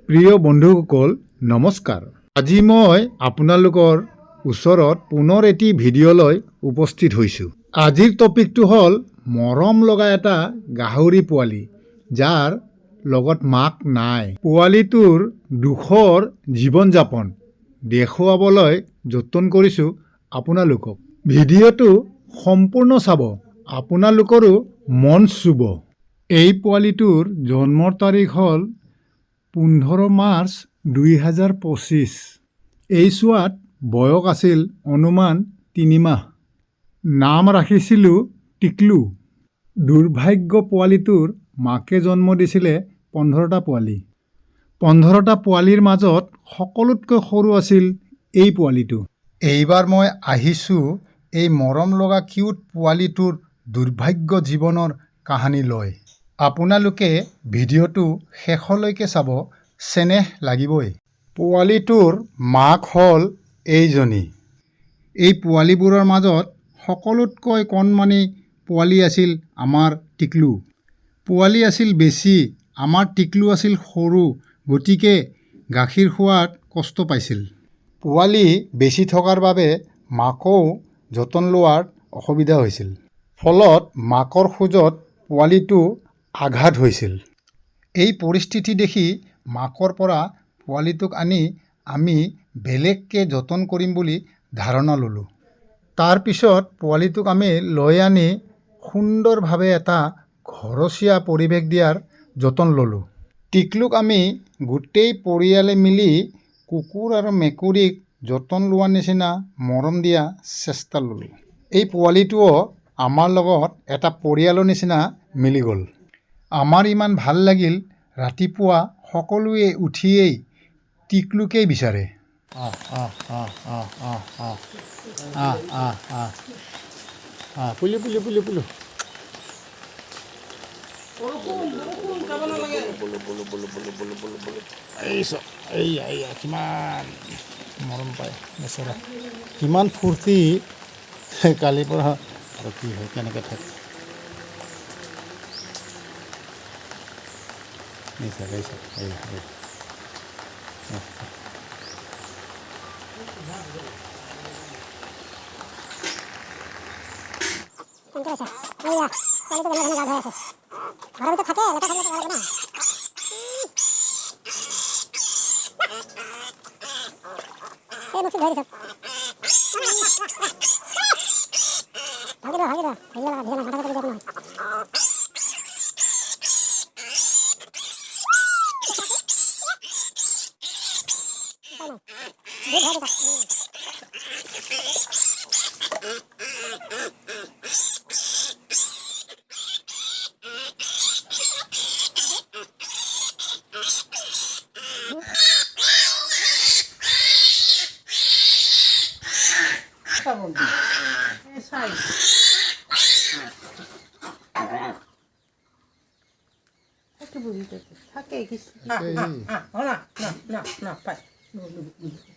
প্ৰিয় বন্ধুসকল নমস্কাৰ। আজি মই আপোনালোকৰ ওচৰত পুনৰ এটি ভিডিঅ' লৈ উপস্থিত হৈছোঁ। আজিৰ টপিকটো হ'ল মৰম লগা এটা গাহৰি পোৱালি যাৰ লগত মাক নাই। পোৱালিটোৰ দুখৰ জীৱন যাপন দেখুৱাবলৈ যতন কৰিছোঁ আপোনালোকক। ভিডিঅ'টো সম্পূৰ্ণ চাব, আপোনালোকৰো মন চুব। এই পোৱালিটোৰ জন্মৰ তাৰিখ হ'ল 15 মাৰ্চ 2025। এই চোৱাত বয়স আছিল অনুমান 3 মাহ। নাম ৰাখিছিলোঁ টিকলু। দুৰ্ভাগ্য পোৱালিটোৰ মাকে জন্ম দিছিলে 15টা পোৱালি। 15টা পোৱালিৰ মাজত সকলোতকৈ সৰু আছিল এই পোৱালিটো। এইবাৰ মই আহিছোঁ এই মৰম লগা কিউট পোৱালিটোৰ দুৰ্ভাগ্য জীৱনৰ কাহিনী লৈ। আপোনালোকে ভিডিঅ'টো শেষলৈকে চাব, চেনেহ লাগিবই। পোৱালিটোৰ মাক হ'ল এইজনী। এই পোৱালিবোৰৰ মাজত সকলোতকৈ কণমানি পোৱালি আছিল আমাৰ টিকলু। পোৱালি আছিল বেছি, আমাৰ টিকলু আছিল সৰু, গতিকে গাখীৰ খোৱাত কষ্ট পাইছিল। পোৱালি বেছি থকাৰ বাবে মাকও যতন লোৱাত অসুবিধা হৈছিল। ফলত মাকৰ খোজত পোৱালিটো আঘাত হৈছিল। এই পৰিস্থিতি দেখি মাকৰ পৰা পোৱালিটোক আনি আমি বেলেগকৈ যতন কৰিম বুলি ধাৰণা ল'লোঁ। তাৰপিছত পোৱালিটোক আমি লৈ আনি সুন্দৰভাৱে এটা ঘৰচীয়া পৰিৱেশ দিয়াৰ যতন ল'লোঁ। টিকলুক আমি গোটেই পৰিয়ালে মিলি কুকুৰ আৰু মেকুৰীক যতন লোৱাৰ নিচিনা মৰম দিয়া চেষ্টা ল'লোঁ। এই পোৱালিটোও আমাৰ লগত এটা পৰিয়ালৰ নিচিনা মিলি গ'ল। আমাৰ ইমান ভাল লাগিল, ৰাতিপুৱা সকলোৱে উঠিয়েই টিকলুকেই বিচাৰে। কিমান মৰম পায় বেচেৰা, কিমান ফূৰ্তি কালিৰ পৰা আৰু কি হয় কেনেকৈ থাকে।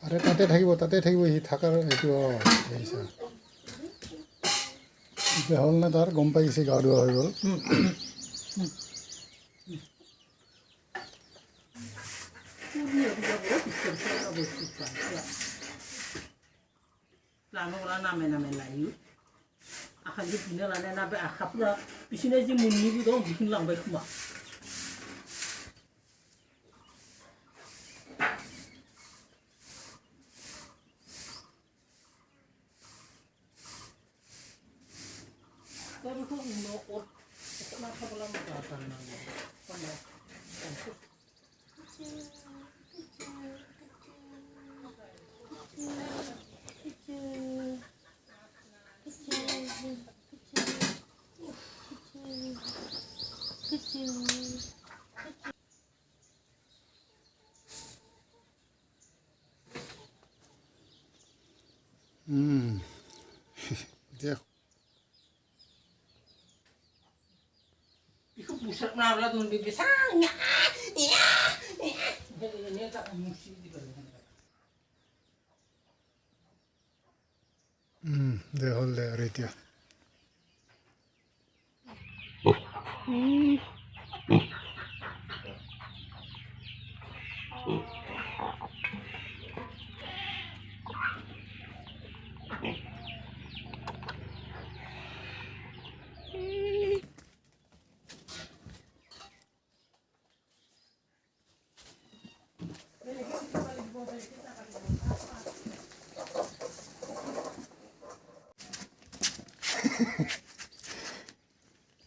আৰে তাতে থাকিব সি থাকাৰ এইটো এতিয়া হ'ল নে তাৰ গম পাইছে, গা ধোৱা হৈ গ'ল। দে হ'ল দে আৰু এতিয়া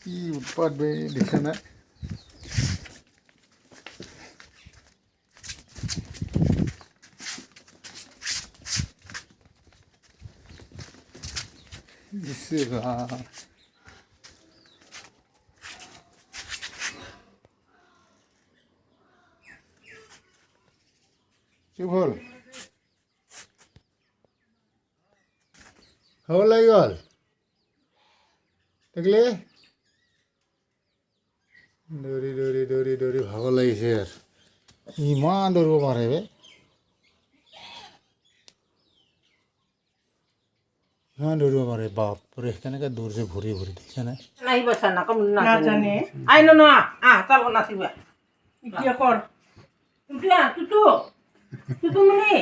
কি উৎপাত বে দেখা না দিছে কি হল হল লাগি গল দেখলে দৌৰি দৌৰি দৌৰি দৌৰি ভাগৰ লাগিছে আৰু ইমান দৌৰিব পাৰে বে ইমান দৌৰিব পাৰে বাপৰে কেনেকৈ দৌৰিছে ভৰি ভৰি দেখিছেনে নাহিব চানা কম নাজানে আই ন ন তাল নাচিবা এতিয়া কৰ তুটুয়া তুটু তুটু মানে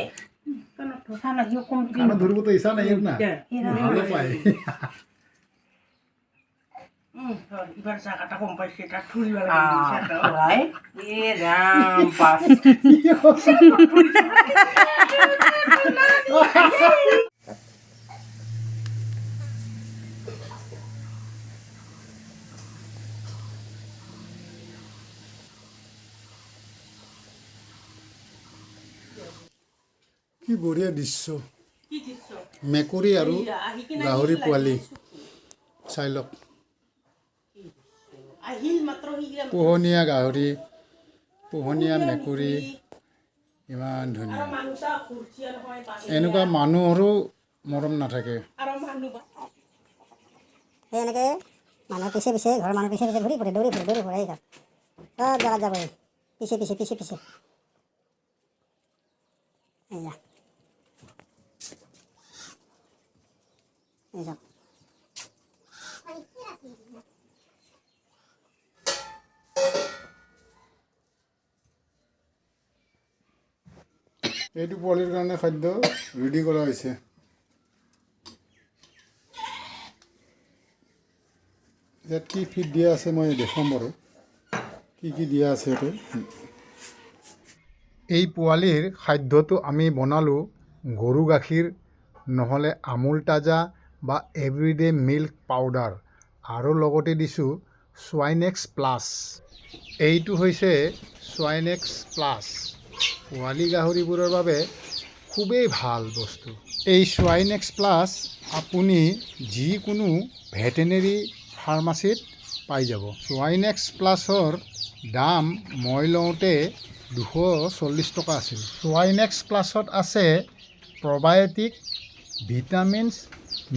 কেন চানা হিও কম কি খানা ধৰিবতো ইচ্ছা নাই না ভালো পায় এবার জায়গাটা কম পাইছে এটা ঠুরি রাই এ রাম পাস কি বঢ়িয়া দৃশ্য মেকুৰী আৰু গাহৰি পোৱালি চাই লওক পোহনীয়া গাহৰি পোহনীয়া মেকুৰী ইমান ধুনীয়া এনেকুৱা মানুহৰো মৰম নাথাকে সেই এনেকৈ মানুহৰ পিছে পিছে ঘৰৰ মানুহ পিছে পিছে ঘূৰি ফুৰে দৌৰি ফুৰে এই চব জেগাত যাব পিছে পিছে পিছে পিছে এইয়া এই চব এইটো পোৱালিৰ কাৰণে খাদ্য ৰেডি কৰা হৈছে ইয়াত কি ফিড দিয়া আছে মই দেখুৱাম বাৰু কি দিয়া আছে ইয়াতে এই পোৱালিৰ খাদ্যটো আমি বনালোঁ গৰু গাখীৰ নহ'লে আমুল তাজা বা এভৰিডে মিল্ক পাউডাৰ আৰু লগতে দিছোঁ সোৱাইনেক্স প্লাছ এইটো হৈছে সোৱাইনেক্স প্লাছ পোৱালি গাহৰিবোৰৰ বাবে খুবেই ভাল বস্তু এই সোৱাইনেক্স প্লাছ আপুনি যিকোনো ভেটেনেৰী ফাৰ্মাচীত পাই যাব সোৱাইনেক্স প্লাছৰ দাম মই লওঁতে 240 টকা আছিল সোৱাইনেক্স প্লাছত আছে প্ৰবায়'টিক ভিটামিনছ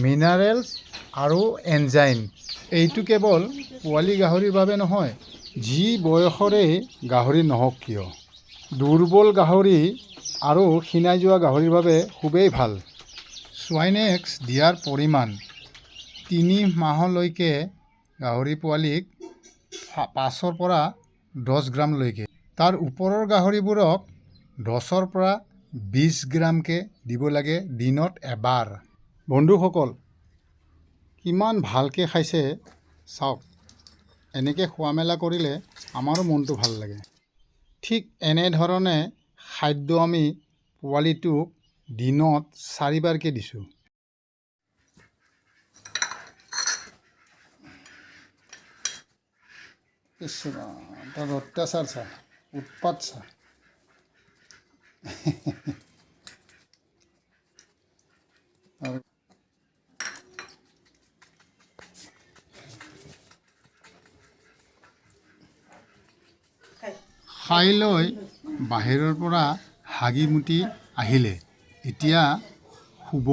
মিনাৰেলছ আৰু এনজাইম এইটো কেৱল পোৱালি গাহৰিৰ বাবে নহয় যি বয়সৰে গাহৰি নহওক কিয় দুৰ্বল গাহৰি আৰু ক্ষীণাই যোৱা গাহৰিৰ বাবে খুবেই ভাল সোৱাইনেক্স দিয়াৰ পৰিমাণ 3 মাহলৈকে গাহৰি পোৱালিক 5 পৰা 10 গ্ৰামলৈকে তাৰ ওপৰৰ গাহৰিবোৰক 10 পৰা 20 গ্ৰামকৈ দিব লাগে দিনত এবাৰ বন্ধুসকল কিমান ভালকৈ খাইছে চাওক এনেকৈ খোৱা মেলা কৰিলে আমাৰো মনটো ভাল লাগে ঠিক এনেধৰণে খাদ্য আমি পোৱালিটোক দিনত 4 বাৰকৈ দিছোঁ তাৰ অত্যাচাৰ চা উৎপাত চা খাই লৈ বাহিৰৰ পৰা হাগি মুতি আহিলে এতিয়া শুব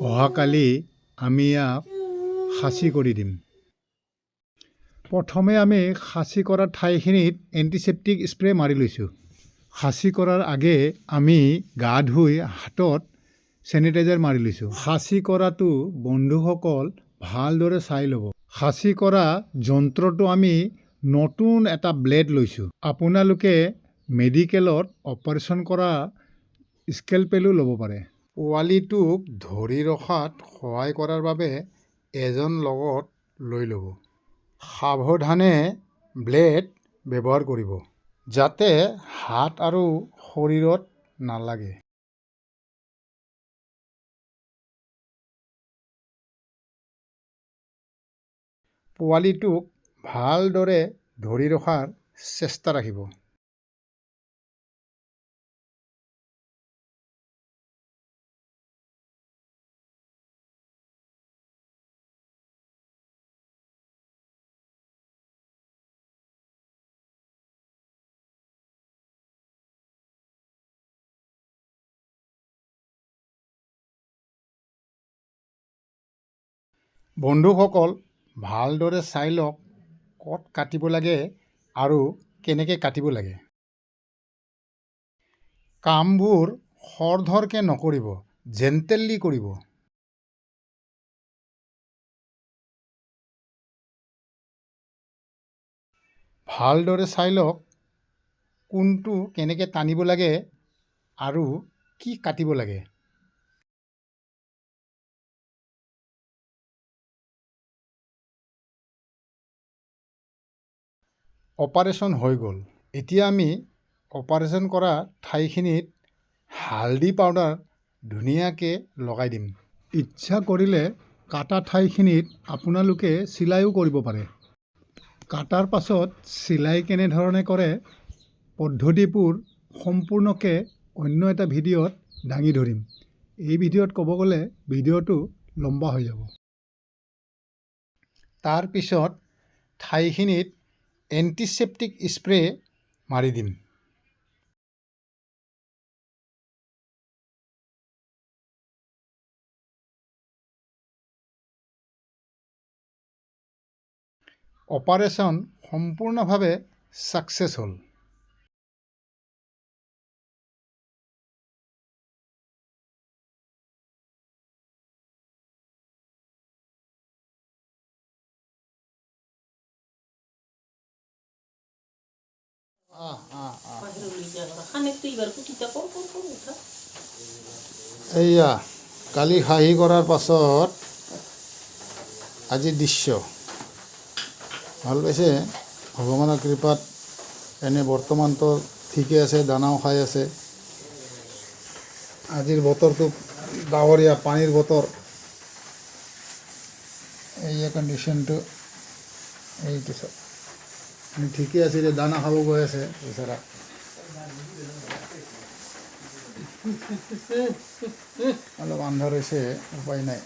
অহাকালি আমি ইয়াক খাচী কৰি দিম প্ৰথমে আমি খাচী কৰা ঠাইখিনিত এণ্টিছেপ্টিক স্প্ৰে মাৰি লৈছোঁ খাচী কৰাৰ আগে আমি গা ধুই হাতত চেনিটাইজাৰ মাৰি লৈছোঁ। খাচী কৰাটো বন্ধুসকল ভালদৰে চাই ল'ব। খাচী কৰা যন্ত্ৰটো আমি নতুন এটা ব্লেড লৈছোঁ। আপোনালোকে মেডিকেলত অপাৰেশ্যন কৰা স্কেলপেলো ল'ব পাৰে। পোৱালিটোক ধৰি ৰখাত সহায় কৰাৰ বাবে এজন লগত লৈ ল'ব। সাৱধানে ব্লেড ব্যৱহাৰ কৰিব যাতে হাত আৰু শৰীৰত নালাগে। পোৱালিটোক ভালদৰে ধৰি ৰখাৰ চেষ্টা ৰাখিব। বন্ধুসকল ভালদৰে চাই লওক ক'ত কাটিব লাগে আৰু কেনেকৈ কাটিব লাগে। কামবোৰ খৰধৰকৈ নকৰিব, জেণ্টেললি কৰিব। ভালদৰে চাই লওক কোনটো কেনেকৈ টানিব লাগে আৰু কি কাটিব লাগে। অপাৰেশ্যন হৈ গ'ল। এতিয়া আমি অপাৰেশ্যন কৰা ঠাইখিনিত হালধি পাউডাৰ ধুনীয়াকৈ লগাই দিম। ইচ্ছা কৰিলে কাটা ঠাইখিনিত আপোনালোকে চিলাইও কৰিব পাৰে। কাটাৰ পাছত চিলাই কেনেধৰণে কৰে পদ্ধতিবোৰ সম্পূৰ্ণকৈ অন্য এটা ভিডিঅ'ত দাঙি ধৰিম। এই ভিডিঅ'ত ক'ব গ'লে ভিডিঅ'টো লম্বা হৈ যাব। তাৰপিছত ঠাইখিনিত এণ্টিছেপ্টিক স্প্ৰে মাৰি দিম। অপাৰেশ্যন সম্পূৰ্ণভাৱে ছাকচেছ হ'ল। এইয়া কালি খাহী কৰাৰ পাছত আজি দৃশ্য ভাল পাইছে। ভগৱানৰ কৃপাত এনে বৰ্তমানটো ঠিকে আছে, দানাও খাই আছে। আজিৰ বতৰটো ডাৱৰীয়া, পানীৰ বতৰ। এইয়া কণ্ডিশ্যনটো এইটো চব ঠিকে আছে, যে দানা খাব গৈ আছে বেচাৰা। অলপ আন্ধাৰ হৈছে, উপায় নাই।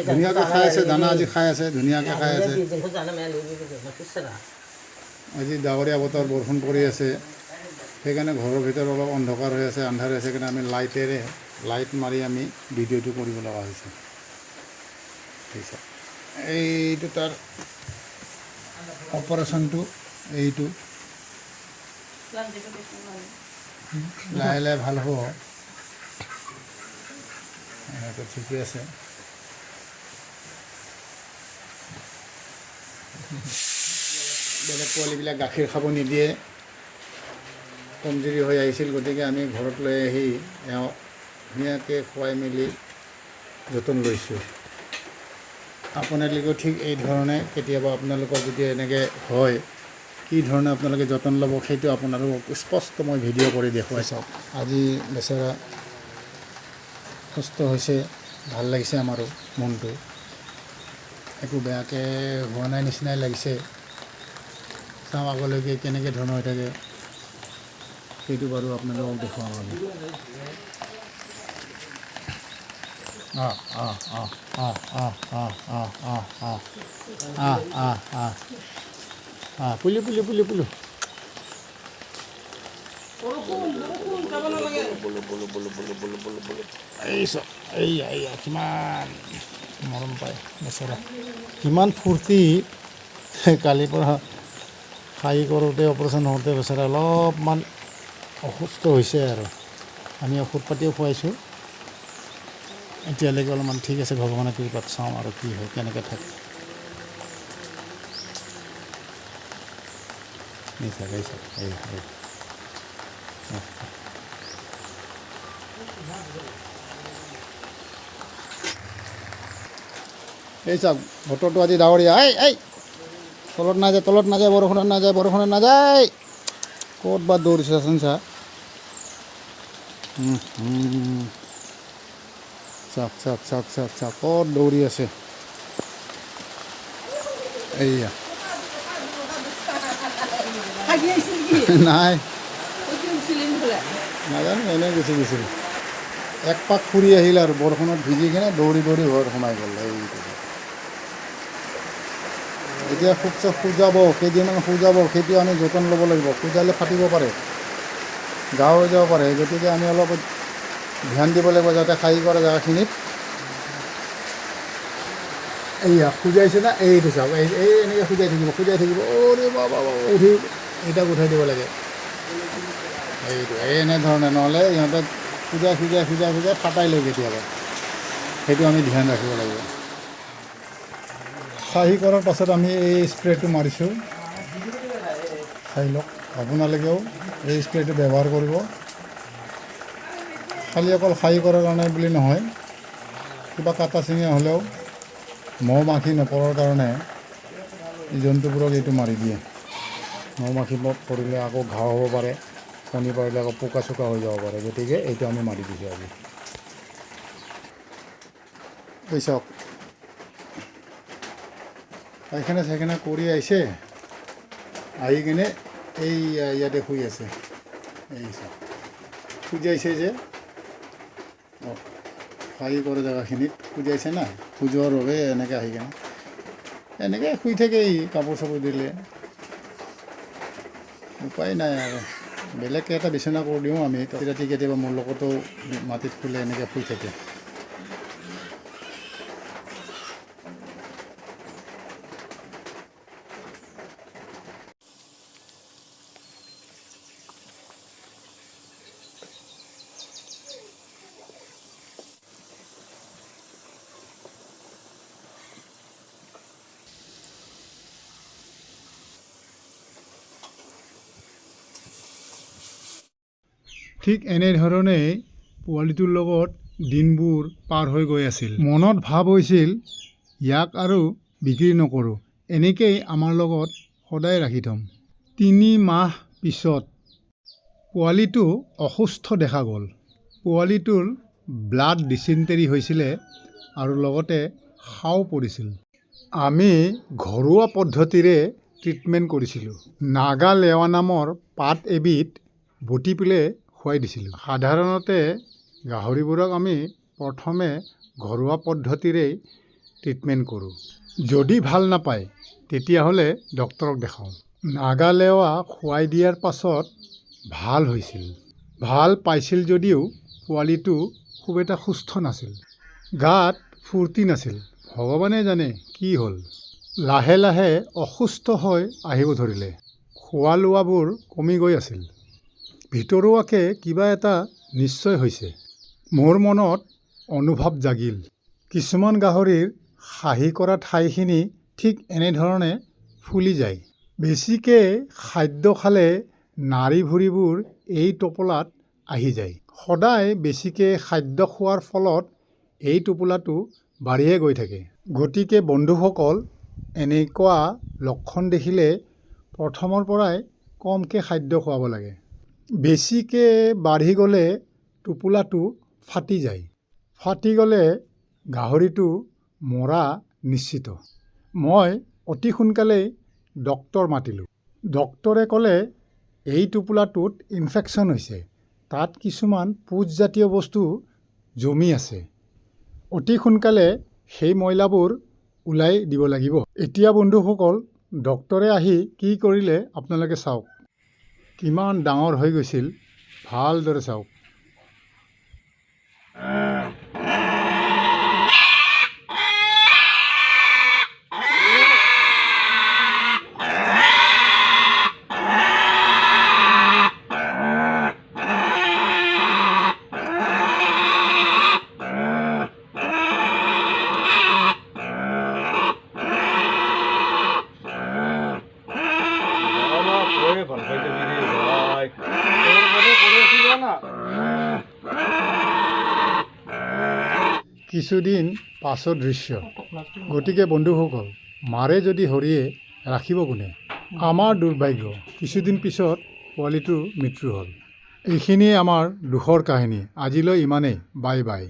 ধুনীয়াকৈ খাই আছে, দানা আজি খাই আছে, ধুনীয়াকৈ খাই আছে। আজি ডাৱৰীয়া বতৰ, বৰষুণ পৰি আছে, সেইকাৰণে ঘৰৰ ভিতৰত অলপ অন্ধকাৰ হৈ আছে, আন্ধাৰ হৈ আছে। সেইকাৰণে আমি লাইট মাৰি আমি ভিডিঅ'টো কৰিব লগা হৈছে। এইটো তাৰ অপাৰেশ্যনটো, এইটো লাহে লাহে ভাল হ'ব। এনেকৈ ঠিকে আছে। বেলেগ পোৱালিবিলাক গাখীৰ খাব নিদিয়ে, কমজুৰি হৈ আহিছিল। গতিকে আমি ঘৰত লৈ আহি এওঁক ধুনীয়াকৈ খুৱাই মেলি যতন লৈছোঁ। আপোনালোকেও ঠিক এই ধৰণে কেতিয়াবা আপোনালোকৰ যদি এনেকৈ হয়, কি ধৰণে আপোনালোকে যতন ল'ব সেইটো আপোনালোকক স্পষ্ট মই ভিডিঅ' কৰি দেখুৱাই চাওক। আজি বেচেৰা সুস্থ হৈছে, ভাল লাগিছে আমাৰো মনটো। একো বেয়াকৈ হোৱা নাই নিচিনাই লাগিছে। চাওঁ আগলৈকে কেনেকৈ ধৰণৰ হৈ থাকে সেইটো বাৰু আপোনালোকক দেখুৱাম আমি। পুলু বৰষুণ যাব নালাগে। এই চাওক এইয়া কিমান মৰম পায় বেচেৰা, কিমান ফূৰ্তি। কালিৰ পৰা খাই কৰোঁতে অপাৰেশ্যন হওঁতে বেচেৰা অলপমান অসুস্থ হৈছে আৰু আমি ঔষধ পাতিও খুৱাইছোঁ। এতিয়ালৈকে অলপমান ঠিক আছে, ভগৱানৰ কৃপাত চাওঁ আৰু কি হয়, কেনেকৈ থাকে। এই চাওক এই চাওক বতৰটো আজি ডাৱৰীয়া। এই তলত নাযায় বৰষুণত নাযায়। ক'ত বা দৌৰিছে চোন চা। চাওক ক'ত দৌৰি আছে। এইয়া হাগি আহিছিল কি? নাই ক'ত গৈছিলি নহ'লে? নাজানো, এনেই গুচি গৈছিল। এক পাক ফুৰি আহিল আৰু বৰষুণত ভিজি কিনে দৌৰি ঘৰত সোমাই গ'ল। এতিয়া খুজাব, কেইদিনমান খুজাব, সেইটো আমি যতন ল'ব লাগিব। খুজালে ফাটিব পাৰে, গাও হৈ যাব পাৰে। গতিকে আমি অলপ ধ্যান দিব লাগিব যাতে খাই কৰা জেগাখিনিত। এইয়া খুজাইছে না, এইটো চাওক, এই এনেকৈ খুজাই থাকিব। অ'ৰে বাবা উঠি এইটাক উঠাই দিব লাগে। এইটো এনেধৰণে, নহ'লে ইহঁতে খুজাই ফাটাই লয় কেতিয়াবা। সেইটো আমি ধ্যান ৰাখিব লাগিব। খাহী কৰাৰ পাছত আমি এই স্প্ৰেটো মাৰিছোঁ, খাই লওক। আপোনালোকেও এই স্প্ৰেটো ব্যৱহাৰ কৰিব। খালি অকল খাহী কৰাৰ কাৰণে বুলি নহয়, কিবা কাটা চিঙা হ'লেও মহ মাখি নপৰাৰ কাৰণে এই জন্তুবোৰক এইটো মাৰি দিয়ে। মহ মাখি পৰিলে আকৌ ঘাঁহ হ'ব পাৰে, কণী পাৰিলে আকৌ পোকা চোকা হৈ যাব পাৰে। গতিকে এইটো আমি মাৰি দিছোঁ আজি। এই চাওক, পায়খানা কৰি আহিছে, আহি কিনে এই ইয়াতে শুই আছে। এই চাওক, খুজাইছে যে খাহী কৰা জেগাখিনিত খুজাইছে না, খুজোৱাৰ বাবে এনেকৈ আহি কিনে এনেকৈ শুই থাকে। কাপোৰ চাপোৰ দিলে উপায় নাই আৰু, বেলেগকৈ এটা বিচনা কৰি দিওঁ আমি। ৰাতি কেতিয়াবা মোৰ লগতো মাটিত শুলে এনেকৈ শুই থাকে। ঠিক এনেধৰণেই পোৱালিটোৰ লগত দিনবোৰ পাৰ হৈ গৈ আছিল। মনত ভাৱ হৈছিল ইয়াক আৰু বিক্ৰী নকৰোঁ, এনেকেই আমাৰ লগত সদায় ৰাখি থ'ম। 3 মাহ পিছত পোৱালিটো অসুস্থ দেখা গ'ল। পোৱালিটোৰ ব্লাড ডিচেণ্টেৰী হৈছিলে আৰু লগতে শাও পৰিছিল। আমি ঘৰুৱা পদ্ধতিৰে ট্ৰিটমেণ্ট কৰিছিলোঁ। নাগা লেৱা নামৰ পাত এবিধ বটি পেলাই খুৱাই দিছিলোঁ। সাধাৰণতে গাহৰিবোৰক আমি প্ৰথমে ঘৰুৱা পদ্ধতিৰেই ট্ৰিটমেণ্ট কৰোঁ। যদি ভাল নাপায় তেতিয়াহ'লে ডক্তৰক দেখাওঁ। নাগা লেৱা খুৱাই দিয়াৰ পাছত ভাল হৈছিল। ভাল পাইছিল যদিও পোৱালিটো খুব এটা সুস্থ নাছিল, গাত ফূৰ্তি নাছিল। ভগৱানে জানে কি হ'ল। লাহে লাহে অসুস্থ হৈ আহিব ধৰিলে। খোৱা লোৱাবোৰ কমি গৈ আছিল। ভিতৰুৱাকৈ কিবা এটা নিশ্চয় হৈছে। মোৰ মনত অনুভৱ জাগিল। কিছুমান গাহৰিৰ খাহী কৰা ঠাইখিনি ঠিক এনেধৰণে ফুলি যায়। বেছিকৈ খাদ্য খালে নাড়ী ভুঁড়িবোৰ এই টোপোলাত আহি যায়। সদায় বেছিকৈ খাদ্য খোৱাৰ ফলত এই টোপোলাটো বাঢ়িয়ে গৈ থাকে। গতিকে বন্ধুসকল, এনেকুৱা লক্ষণ দেখিলে প্ৰথমৰ পৰাই কমকৈ খাদ্য খুৱাব লাগে। বেছিকৈ বাঢ়ি গ'লে টোপোলাটো ফাটি যায়। ফাটি গ'লে গাহৰিটো মৰা নিশ্চিত। মই অতি সোনকালেই ডক্তৰ মাতিলোঁ। ডক্তৰে ক'লে এই টোপোলাটোত ইনফেকশ্যন হৈছে, তাত কিছুমান পুজজাতীয় বস্তু জমি আছে। অতি সোনকালে সেই ময়লাবোৰ ওলাই দিব লাগিব। এতিয়া বন্ধুসকল, ডক্তৰে আহি কি কৰিলে আপোনালোকে চাওক। কিমান ডাঙৰ হৈ গৈছিল ভালদৰে চাওক। কিছুদিন পাছৰ দৃশ্য। গতিকে বন্ধুসকল, মাৰে যদি হৰিয়ে ৰাখিব কোনে? আমাৰ দুৰ্ভাগ্য, কিছুদিন পিছত পোৱালিটোৰ মৃত্যু হ'ল। এইখিনিয়ে আমাৰ দুখৰ কাহিনী। আজিলৈ ইমানেই। Bye bye.